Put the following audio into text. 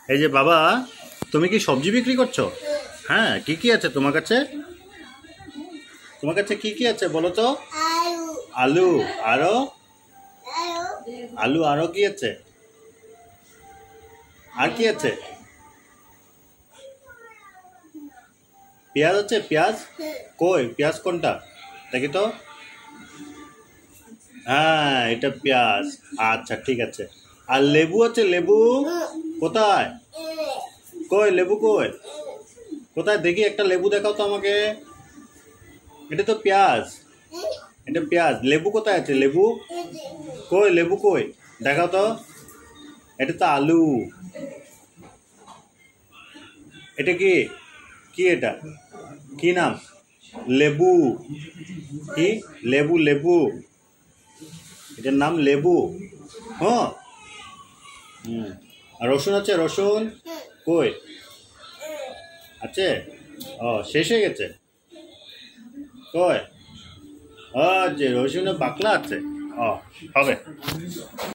এই যে বাবা, তুমি কি সবজি বিক্রি করছো? হ্যাঁ, কি কি আছে তোমার কাছে? তোমার কাছে কি কি আছে বলো তো? আলু। আরো? আলু আরো কি আছে? আর কি আছে? পেঁয়াজ আছে? পেঁয়াজ কই? পেঁয়াজ কোনটা দেখি তো। হ্যাঁ, এটা পেঁয়াজ। আচ্ছা, ঠিক আছে। আর লেবু আছে? লেবু কোথায়? কই লেবু কই? কোথায় দেখি, একটা লেবু দেখাও তো আমাকে। এটা তো পেঁয়াজ। এটা পেঁয়াজ। লেবু কোথায় আছে? লেবু কই? লেবু কই? দেখাও তো। এটা তো আলু। এটা কি? কি এটা? কি নাম? লেবু। কি? লেবু লেবু। এটার নাম লেবু। হ্যাঁ। আর রসুন আছে? রসুন কই? আছে? ও, শেষ হয়ে গেছে? কই? যে রসুনের বাকলা আছে। ও, হবে।